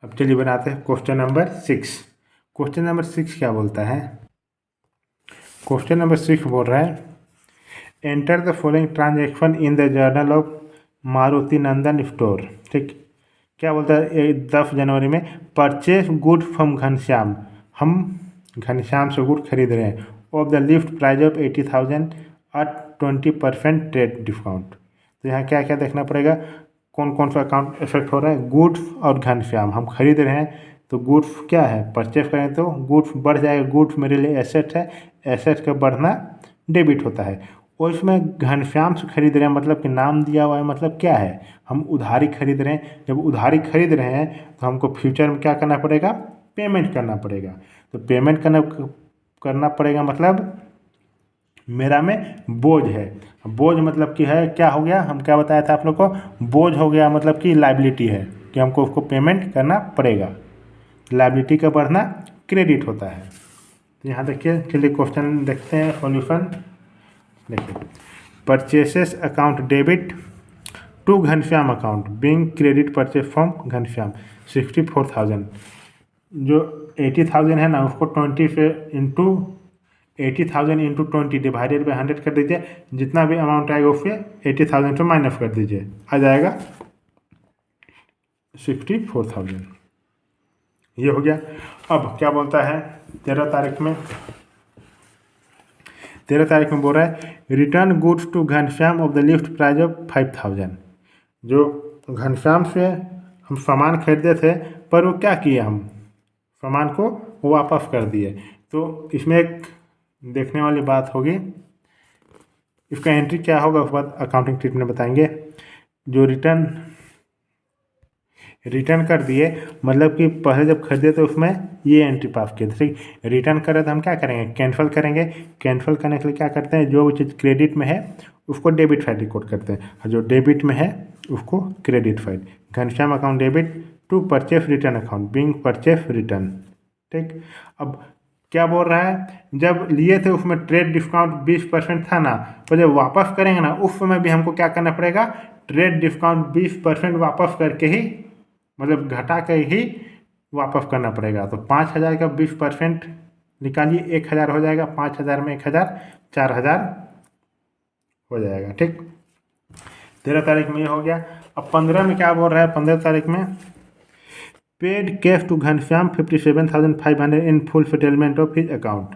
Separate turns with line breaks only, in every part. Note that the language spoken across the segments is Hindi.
अब चलिए बनाते हैं क्वेश्चन नंबर 6। क्वेश्चन नंबर 6 क्या बोलता है? क्वेश्चन नंबर 6 बोल रहा है enter the following transaction in the journal of Maruti Nandan store. ठीक, क्या बोलता है? 10 जनवरी में परचेज गुड फ्रॉम घनश्याम, हम घनश्याम से गुड खरीद रहे हैं, of the list price of 80,000 at 20% trade discount. तो यहाँ क्या क्या देखना पड़ेगा, कौन कौन सा अकाउंट इफेक्ट हो रहा है? गुड्स और घनश्याम, हम खरीद रहे हैं तो गुड्स क्या है, परचेज करें तो गुड्स बढ़ जाएगा, गुड्स मेरे लिए एसेट है, एसेट का बढ़ना डेबिट होता है। और इसमें घनश्याम से खरीद रहे हैं मतलब कि नाम दिया हुआ है, मतलब क्या है, हम उधारी खरीद रहे हैं। जब उधारी खरीद रहे हैं तो हमको फ्यूचर में क्या करना पड़ेगा, पेमेंट करना पड़ेगा। तो पेमेंट करना पड़ेगा मतलब मेरा में बोझ है। बोझ मतलब कि है, क्या हो गया, हम क्या बताया था आप लोग को, बोझ हो गया मतलब कि लाइबिलिटी है कि हमको उसको पेमेंट करना पड़ेगा। लाइबिलिटी का बढ़ना क्रेडिट होता है। तो यहाँ देखिए, चलिए क्वेश्चन देखते हैं सॉल्यूशन। देखिए, purchases account debit to Ghanshyam account being credit purchase from Ghanshyam 64,000। जो 80,000 है ना, उसको 20 से इंटू 80,000 इंटू 20 डिवाइडेड बाई 100 कर दीजिए। जितना भी अमाउंट आएगा उससे 80,000 से माइनस कर दीजिए, आ जाएगा 64,000। ये हो गया। अब क्या बोलता है 13 तारीख में, 13 तारीख में बोल रहा है return goods to Ghanshyam of the list price of 5,000। जो घनश्याम से हम सामान खरीदे थे, पर वो क्या किए, हम सामान को वापस कर दिए। तो इसमें एक देखने वाली बात होगी, इसका एंट्री क्या होगा उसके बाद अकाउंटिंग ट्रीटमेंट बताएंगे। जो रिटर्न कर दिए मतलब कि पहले जब खरीदे तो उसमें ये एंट्री पास किए थे, ठीक। रिटर्न करें तो हम क्या करेंगे, कैंसिल करेंगे। कैंसिल करने के लिए क्या करते हैं, जो चीज़ क्रेडिट में है उसको डेबिट साइड रिकॉर्ड करते हैं, और जो डेबिट में है उसको credit side. Ghanshyam account debit to purchase return account being purchase return, ठीक। अब क्या बोल रहा है, जब लिए थे उसमें ट्रेड डिस्काउंट 20% था ना, तो जब वापस करेंगे ना उस समय भी हमको क्या करना पड़ेगा, ट्रेड डिस्काउंट 20% वापस करके ही, मतलब घटा के ही वापस करना पड़ेगा। तो 5,000 का 20% निकालिए, 1,000 हो जाएगा, 5,000 में 1,000 4,000 हो जाएगा, ठीक। 13 तारीख में ये हो गया। अब 15 में क्या बोल रहा है, 15 तारीख में paid cash to Ghanshyam 57,500 in full settlement of his account.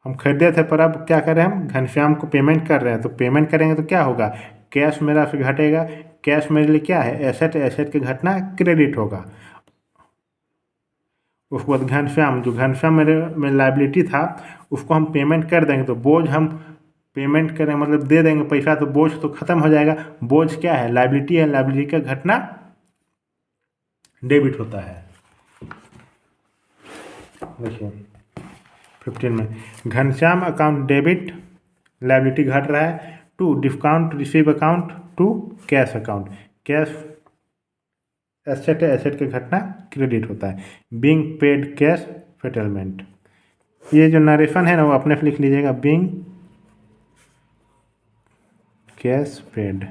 हम खरीदे थे पर अब क्या कर रहे हैं, हम घनश्याम को पेमेंट कर रहे हैं। तो पेमेंट करेंगे तो क्या होगा, कैश मेरा फिर घटेगा। कैश मेरे लिए क्या है, एसेट, एसेट के घटना क्रेडिट होगा। उसके बाद घनश्याम, जो घनश्याम मेरे में लाइबिलिटी था उसको हम पेमेंट कर देंगे। तो बोझ हम पेमेंट करें मतलब दे देंगे पैसा, तो बोझ तो खत्म हो जाएगा। बोझ क्या है, लाइबिलिटी है, लाइबिलिटी का घटना डेबिट होता है। देखिए 15 में घनश्याम अकाउंट डेबिट, लाइबिलिटी घट रहा है, to discount receive account to cash account. Cash asset है, एसेट के घटना क्रेडिट होता है। बीइंग पेड कैश सेटलमेंट, ये जो नरेशन है ना वो अपने से लिख लीजिएगा, बीइंग कैश पेड।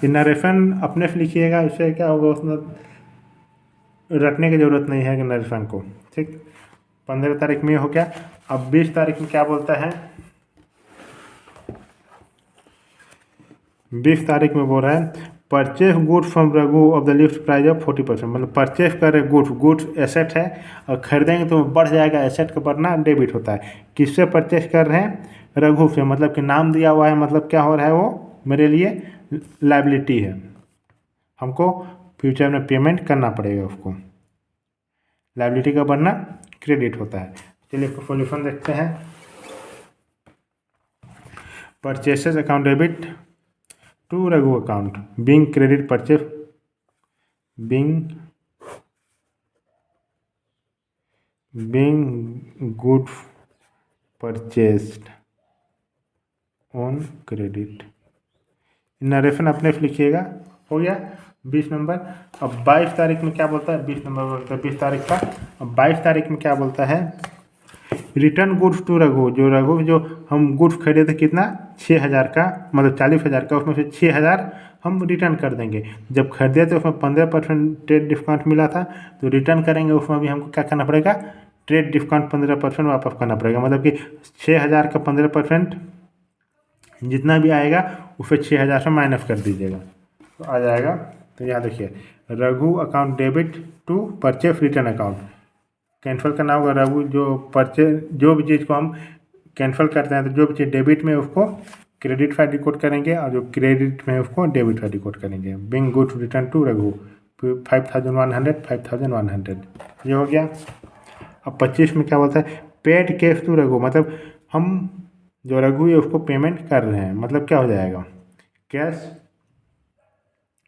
ये नरेशन अपने से लिखिएगा, इससे क्या होगा, उसमें रटने की जरूरत नहीं है कि नरेशन को, ठीक। 15 तारीख में ये हो गया। अब 20 तारीख में क्या बोलता है, 20 तारीख में बोल रहा है purchase goods from Raghu of the list price of 40%। मतलब परचेस कर रहे गुड्स एसेट है, और खरीदेंगे तो बढ़ जाएगा, एसेट का बढ़ना डेबिट होता है। किससे परचेस कर रहे हैं, रघु से, मतलब कि नाम दिया हुआ है, मतलब क्या हो रहा है, वो मेरे लिए लाइबिलिटी है, हमको फ्यूचर में पेमेंट करना पड़ेगा उसको। लाइबिलिटी का बढ़ना क्रेडिट होता है। चलिए इसको सॉल्यूशन देखते हैं। Purchases account debit to Raghu account being credit purchase being goods purchased on credit. Narration अपने से लिखिएगा, हो गया 20 नंबर। अब 22 तारीख में क्या बोलता है, 20 नंबर बोलता है 20 तारीख का। अब 22 तारीख में क्या बोलता है, रिटर्न गुड्स टू रघु। जो रघु जो हम गुड्स खरीदे थे कितना, 6,000 का, मतलब 40,000 का, उसमें से 6,000 हम रिटर्न कर देंगे। जब खरीदे तो उसमें 15% ट्रेड डिस्काउंट मिला था, तो रिटर्न करेंगे उसमें भी हमको क्या करना पड़ेगा, ट्रेड डिस्काउंट 15% वापस करना पड़ेगा। मतलब कि 6,000 का 15% जितना भी आएगा उसे 6,000 से माइनस कर दीजिएगा तो आ जाएगा। तो यहाँ देखिए, Raghu account debit to purchase return account, cancel करना होगा रघु, जो भी चीज़ को हम कैंसिल करते हैं तो जो भी चीज़ डेबिट में उसको क्रेडिट फाइल डिकोड करेंगे और जो क्रेडिट में उसको डेबिट फाइल डिकोड करेंगे। Being goods return to Raghu 5,100 ये हो गया। अब 25 में क्या बोलता है, पेड कैश टू रघु, मतलब हम जो रघु है उसको पेमेंट कर रहे हैं, मतलब क्या हो जाएगा, कैश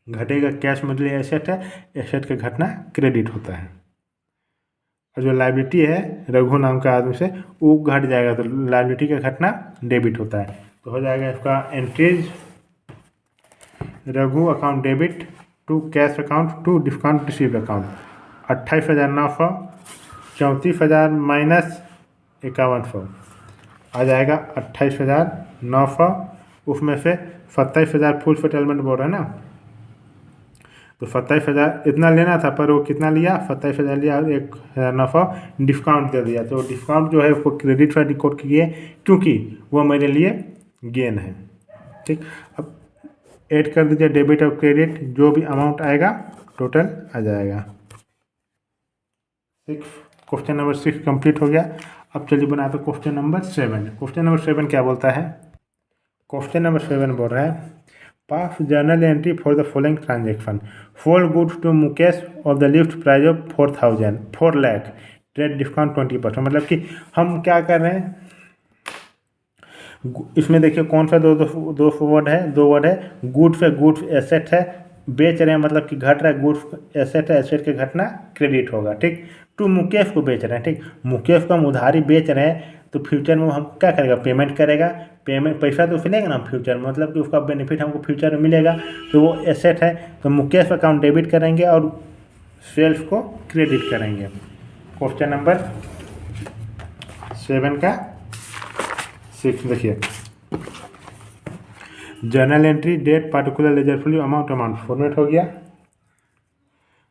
घटेगा, कैश मतलब एसेट है, एसेट का घटना क्रेडिट होता है। और जो लाइबिलिटी है रघु नाम का आदमी से वो घट जाएगा तो लाइबिलिटी का घटना डेबिट होता है। तो हो जाएगा इसका entries, Raghu account debit to cash account to discount receive account 28,900, 34,000 minus 5,100 आ जाएगा 28,900। उसमें से 27,000 फुल सेटलमेंट बोल रहा है ना, तो 27,000 इतना लेना था पर वो कितना लिया, 27,000 लिया और 1,900 डिस्काउंट दे दिया। तो डिस्काउंट जो है उसको क्रेडिट पर डिकोड किए क्योंकि वो मेरे लिए गेन है। ठीक, अब ऐड कर दीजिए डेबिट और क्रेडिट, जो भी अमाउंट आएगा टोटल आ जाएगा। ठीक, क्वेश्चन नंबर 6 कंप्लीट हो गया। अब चलिए बनाते क्वेश्चन नंबर 7। क्वेश्चन नंबर 7 क्या बोलता है, क्वेश्चन नंबर 7 बोल रहा है, pass journal entry for the following transaction, फोर goods to Mukesh of the list price of 4 lakh, trade discount 20%। मतलब कि हम क्या कर रहे हैं, इसमें देखिए कौन सा दो वर्ड है, गुड्स है, गुड्स एसेट है, बेच रहे हैं मतलब कि घट रहा है, गुड्स एसेट है, एसेट के घटना क्रेडिट होगा। ठीक, टू मुकेश को बेच रहे हैं। ठीक, मुकेश को हम उधारी बेच रहे हैं तो फ्यूचर में हम क्या करेगा, पेमेंट करेगा, पेमेंट पैसा तो मिलेगा ना फ्यूचर में, मतलब कि उसका बेनिफिट हमको फ्यूचर में मिलेगा, तो वो एसेट है। तो मुकेश अकाउंट डेबिट करेंगे और सेल्स को क्रेडिट करेंगे। क्वेश्चन नंबर 7 का 6 देखिए, journal entry date particular ledger folio amount format हो गया।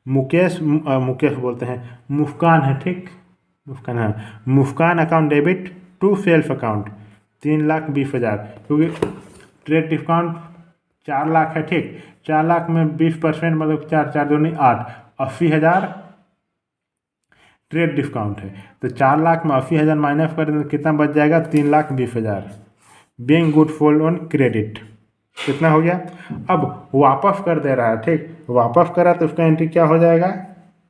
मुकेश बोलते हैं, मुस्कान है। ठीक, मुस्कान है, Muskan account debit to self account 3,20,000, क्योंकि ट्रेड डिस्काउंट 4 लाख है। ठीक, 4 लाख में 20% मतलब 4 दूनी 8, 80,000 ट्रेड डिस्काउंट है। तो 4 लाख में 80,000 माइनस कर दें तो कितना बच जाएगा, 3,20,000। Being good fall on credit कितना हो गया, अब वापस कर दे रहा है। ठीक, वापस करा तो उसका एंट्री क्या हो जाएगा,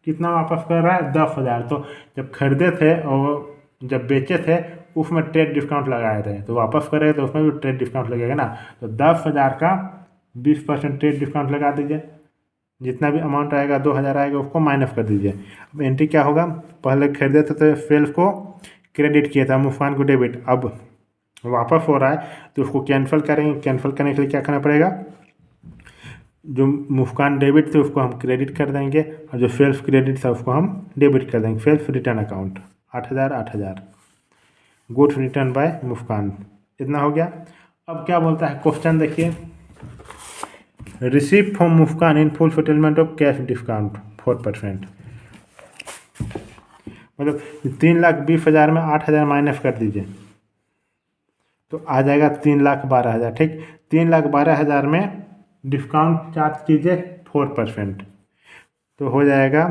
कितना वापस कर रहा है, 10,000। तो जब खरीदे थे और जब बेचे थे उसमें ट्रेड डिस्काउंट लगाए थे, तो वापस करेंगे तो उसमें भी ट्रेड डिस्काउंट लगेगा ना। तो 10,000 का 20% ट्रेड डिस्काउंट लगा दीजिए, जितना भी अमाउंट आएगा 2,000 आएगा उसको माइनस कर दीजिए। अब एंट्री क्या होगा, पहले खरीदे थे तो सेल्स को क्रेडिट किया था, मुस्कान को डेबिट, अब वापस हो रहा है तो उसको कैंसिल करेंगे। कैंसिल करने के लिए क्या करना पड़ेगा, जो मुस्कान डेबिट थे उसको हम क्रेडिट कर देंगे और जो सेल्फ क्रेडिट था उसको हम डेबिट कर देंगे। Self return account 8,000, goods return by Muskan, इतना हो गया। अब क्या बोलता है क्वेश्चन देखिए, receive from Muskan in full settlement of cash discount 4%, मतलब 3,20,000 में 8,000 माइनस कर दीजिए तो आ जाएगा 3,12,000। ठीक, 3,12,000 में डिस्काउंट चार्ज कीजिए 4%, तो हो जाएगा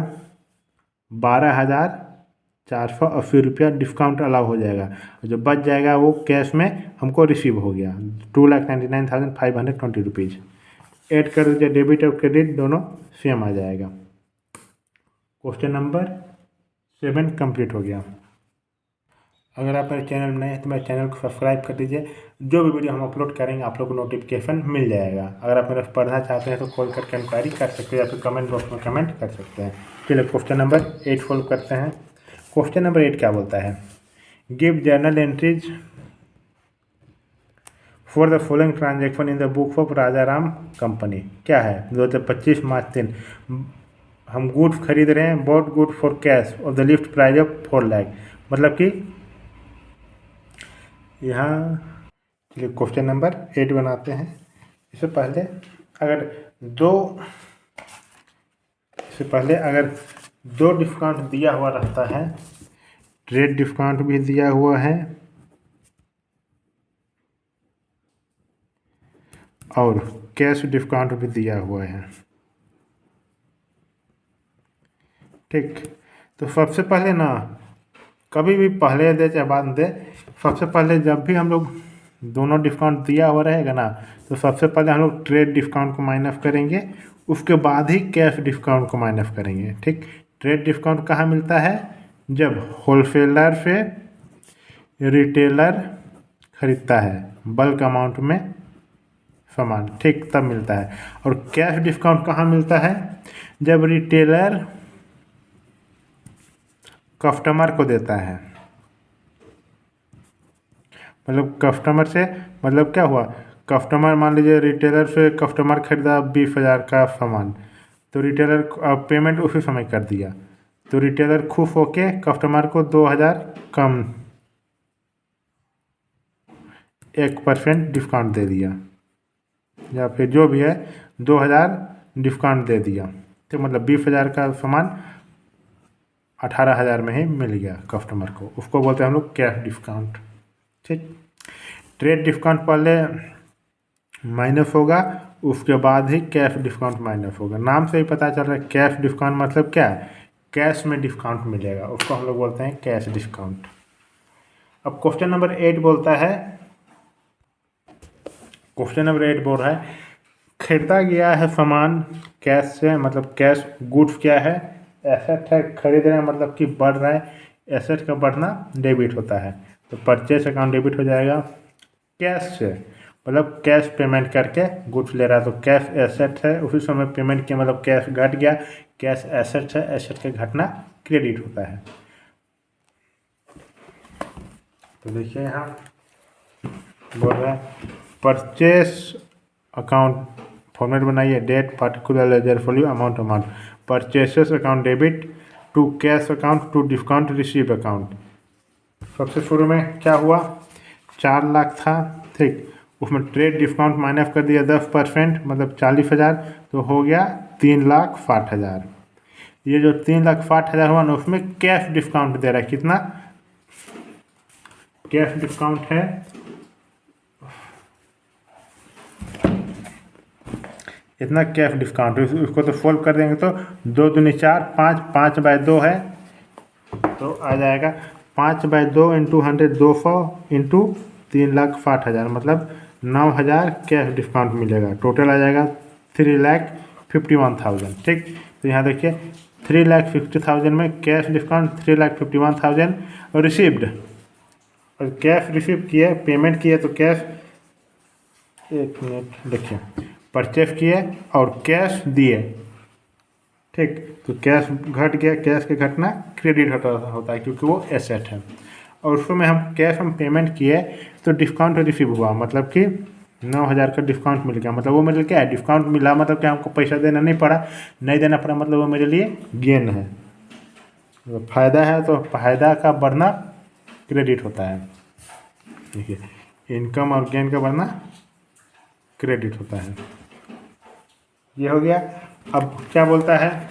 12,480 रुपया डिस्काउंट अलाउ हो जाएगा। जो बच जाएगा वो कैश में हमको रिसीव हो गया 2,99,520 रुपीज़। ऐड कर दीजिए, डेबिट और क्रेडिट दोनों सेम आ जाएगा। क्वेश्चन नंबर 7 कंप्लीट हो गया। अगर आप मेरे चैनल में नए हैं तो मेरे चैनल को सब्सक्राइब कर दीजिए, जो भी वीडियो हम अपलोड करेंगे आप लोग को नोटिफिकेशन मिल जाएगा। अगर आप मेरे पढ़ना चाहते हैं तो कॉल करके इंक्वायरी कर सकते हैं या फिर कमेंट बॉक्स में कमेंट कर सकते हैं। चलिए क्वेश्चन नंबर 8 सॉल्व करते हैं। क्वेश्चन नंबर 8 क्या बोलता है, give journal entries for the following transaction in the book of Rajaram company. क्या है, 2025 मार्च 3 हम गुड्स खरीद रहे हैं, bought good for cash of the list price of 4 lakh, मतलब कि यहाँ चलिए क्वेश्चन नंबर 8 बनाते हैं। इससे पहले अगर दो से पहले अगर दो डिस्काउंट दिया हुआ रहता है, ट्रेड डिस्काउंट भी दिया हुआ है और कैश डिस्काउंट भी दिया हुआ है, ठीक। तो सबसे पहले ना, कभी भी पहले दे चाहे बाद में दे, सबसे पहले जब भी हम लोग दोनों डिस्काउंट दिया हुआ रहेगा ना, तो सबसे पहले हम लोग ट्रेड डिस्काउंट को माइनस करेंगे, उसके बाद ही कैश डिस्काउंट को माइनस करेंगे, ठीक। ट्रेड डिस्काउंट कहाँ मिलता है? जब होलसेलर से रिटेलर खरीदता है बल्क अमाउंट में सामान, ठीक, तब मिलता है। और कैश डिस्काउंट कहाँ मिलता है? जब रिटेलर कस्टमर को देता है, मतलब कस्टमर से, मतलब क्या हुआ, कस्टमर मान लीजिए रिटेलर से कस्टमर खरीदा 20,000 का सामान, तो रिटेलर पेमेंट उसी समय कर दिया, तो रिटेलर खुश होके कस्टमर को 2,000 कम 1% डिस्काउंट दे दिया, या फिर जो भी है 2,000 डिस्काउंट दे दिया, तो मतलब 20,000 का सामान 18,000 में ही मिल गया कस्टमर को, उसको बोलते हैं हम लोग कैश डिस्काउंट, ठीक। ट्रेड डिस्काउंट पहले माइनस होगा, उसके बाद ही कैश डिस्काउंट माइनस होगा। नाम से ही पता चल रहा है कैश डिस्काउंट मतलब क्या है, कैश में डिस्काउंट मिलेगा, उसको हम लोग बोलते हैं कैश डिस्काउंट। अब क्वेश्चन नंबर 8 बोलता है, क्वेश्चन नंबर 8 बोल रहा है खरीदा गया है सामान कैश से, मतलब कैश गुड्स क्या है, एसेट है, खरीद रहे हैं मतलब कि बढ़ रहा है, एसेट का बढ़ना डेबिट होता है, तो परचेस अकाउंट डेबिट हो जाएगा। कैश से मतलब कैश पेमेंट करके गुड्स ले रहा है, तो कैश एसेट है, उसी समय पेमेंट किया मतलब कैश घट गया, कैश एसेट है, एसेट का घटना क्रेडिट होता है। तो देखिए यहाँ बोल रहा है परचेस अकाउंट फॉर्मेट बनाइए, date particular ledger value amount purchases account debit to cash account to discount receive account. सबसे शुरू में क्या हुआ, 4 लाख था, ठीक, उसमें ट्रेड डिस्काउंट माइनस कर दिया 10%, मतलब 40,000, तो हो गया 3,60,000। ये जो 3,60,000 हुआ ना, उसमें कैश डिस्काउंट दे रहा है, कितना कैश डिस्काउंट है, इतना कैश डिस्काउंट, उसको तो सोल्व कर देंगे तो 2 दूनी 4, 5, 5/2 है, तो आ जाएगा 5/2 इंटू 100 200 इंटू 3,60,000, मतलब 9,000 कैश डिस्काउंट मिलेगा, टोटल आ जाएगा 3,51,000, ठीक। तो यहाँ देखिए 3,50,000 में कैश डिस्काउंट 3,51,000 और रिसीव्ड, और कैश रिसीव किए, पेमेंट किए, तो कैश, एक मिनट देखिए, परचेस किए और कैश दिए, ठीक, तो कैश घट गया, कैश का घटना क्रेडिट होता है क्योंकि वो एसेट है, और उसमें हम कैश हम पेमेंट किए तो डिस्काउंट रिसीव हुआ, मतलब कि 9,000 का डिस्काउंट मिल गया, मतलब वो मेरे लिए क्या है, डिस्काउंट मिला मतलब क्या, हमको पैसा देना नहीं पड़ा, नहीं देना पड़ा मतलब वो मेरे लिए गेन है, तो फायदा है, तो फायदा का बढ़ना क्रेडिट होता है, देखिए इनकम और गेन का बढ़ना क्रेडिट होता है, ये हो गया। अब क्या बोलता है,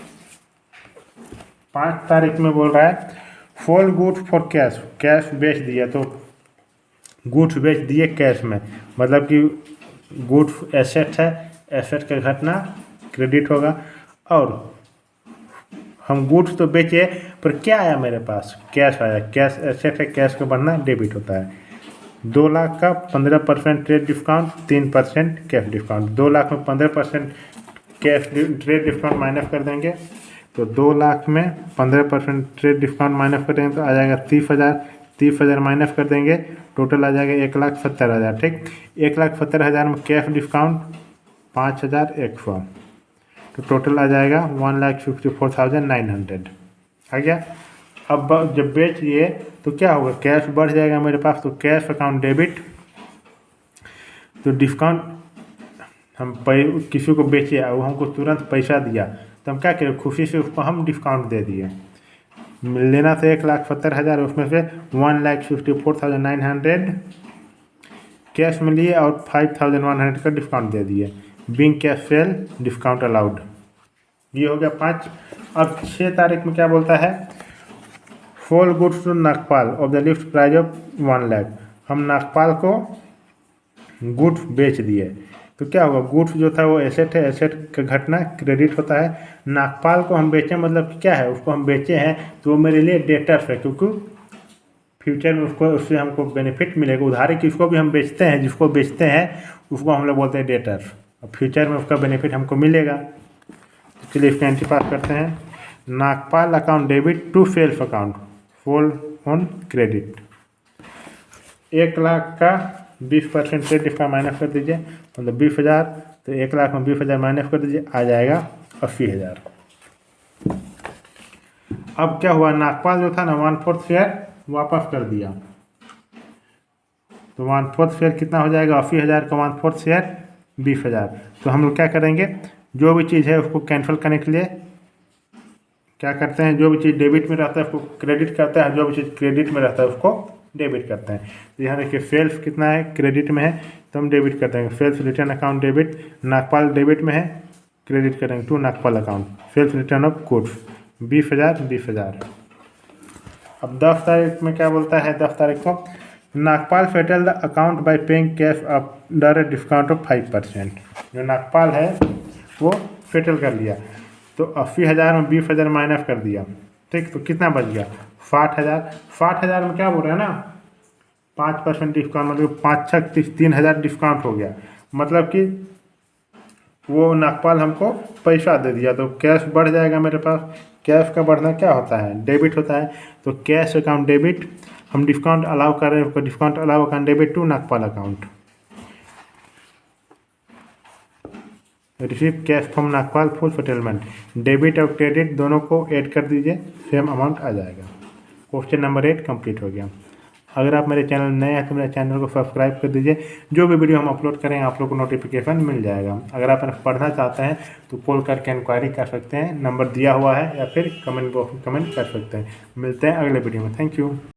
5 तारीख में बोल रहा है sold goods for cash, cash बेच दिया, तो गुड्स बेच दिए कैश में, मतलब कि गुड्स एसेट है, एसेट का घटना क्रेडिट होगा, और हम गुड्स तो बेचे पर क्या आया मेरे पास, कैश आया, कैश एसेट है, कैश का बढ़ना डेबिट होता है। 2 लाख का 15% trade discount, 3% cash discount, 2 lakh में 15% कैश ट्रेड डिस्काउंट माइनस कर देंगे, तो 2 लाख में 15% ट्रेड डिस्काउंट माइनस कर देंगे तो आ जाएगा 30,000, 30,000 माइनस कर देंगे, टोटल आ जाएगा 1,70,000, ठीक। 1,70,000 में कैश डिस्काउंट 5,100, तो टोटल आ जाएगा 1,54,900 आ गया। अब जब बेच दिए तो क्या होगा, कैश बढ़ जाएगा मेरे पास, तो कैश अकाउंट डेबिट, तो डिस्काउंट हम किसी को बेचे और वो हमको तुरंत पैसा दिया, तो हम क्या करें, खुशी से उसको हम डिस्काउंट दे दिए, लेना था 1,70,000, उसमें से 1,54,900 कैश में लिए और 5,100 का डिस्काउंट दे दिए, बिंग कैश फेल डिस्काउंट अलाउड। ये हो गया 5। अब 6 तारीख में क्या बोलता है, फोल goods to Nagpal of the list price of 1 lakh. हम नागपाल को गुड्स बेच दिए, तो क्या होगा, गुड्स जो था वो एसेट है, एसेट का घटना क्रेडिट होता है। नागपाल को हम बेचें मतलब क्या है, उसको हम बेचे हैं तो वो मेरे लिए डेटर्स है, क्योंकि फ्यूचर में उससे हमको बेनिफिट मिलेगा। उधारी किसको भी हम बेचते हैं, जिसको बेचते हैं उसको हम लोग बोलते हैं डेटर, और फ्यूचर में उसका बेनिफिट हमको मिलेगा। चलिए इसका एंट्री पास करते हैं। Nagpal account debit to self account फोल ऑन क्रेडिट। 1 लाख का 20% से इसका माइनस कर दीजिए, मतलब 20,000, तो 1 लाख में 20,000 माइनस कर दीजिए, आ जाएगा 80,000। अब क्या हुआ, नागपाल जो था ना 1/4 शेयर वापस कर दिया, तो 1/4 शेयर कितना हो जाएगा, 80,000 का 1/4 शेयर 20,000। तो हम लोग क्या करेंगे, जो भी चीज़ है उसको कैंसिल करने के लिए क्या करते हैं, जो भी चीज़ डेबिट में रहता है उसको क्रेडिट करते हैं, जो भी चीज़ क्रेडिट में रहता है उसको डेबिट करते हैं। तो यहाँ देखिए सेल्स कितना है, क्रेडिट में है, तो हम डेबिट करते हैं। Sales return account debit, Nagpal debit में है, क्रेडिट करेंगे to Nagpal account. Sales return of goods 20,000 20,000। अब 10 तारीख में क्या बोलता है, 10 तारीख को Nagpal settle the account by paying cash under a discount of 5%। जो नागपाल है वो सेटल कर लिया, तो 80,000 में 20,000 माइनस कर दिया, ठीक, तो कितना बच गया 60,000। 60,000 में क्या बोल रहे हैं ना, 5% डिस्काउंट, मतलब 5 6 3,000 डिस्काउंट हो गया, मतलब कि वो नागपाल हमको पैसा दे दिया, तो कैश बढ़ जाएगा मेरे पास। कैश का बढ़ना क्या होता है, डेबिट होता है, तो कैश अकाउंट डेबिट, हम डिस्काउंट अलाउ कर रहे हैं, discount allow account debit to Nagpal account. Receive cash from Nagpal full settlement, debit और क्रेडिट दोनों को ऐड कर दीजिए, सेम अमाउंट आ जाएगा। क्वेश्चन नंबर 8 कंप्लीट हो गया। अगर आप मेरे चैनल नए हैं तो मेरे चैनल को सब्सक्राइब कर दीजिए, जो भी वीडियो हम अपलोड करें आप लोग को नोटिफिकेशन मिल जाएगा। अगर आप पढ़ना चाहते हैं तो कॉल करके इंक्वायरी कर सकते हैं, नंबर दिया हुआ है, या फिर कमेंट बॉक्स में कमेंट कर सकते हैं। मिलते हैं अगले वीडियो में, थैंक यू।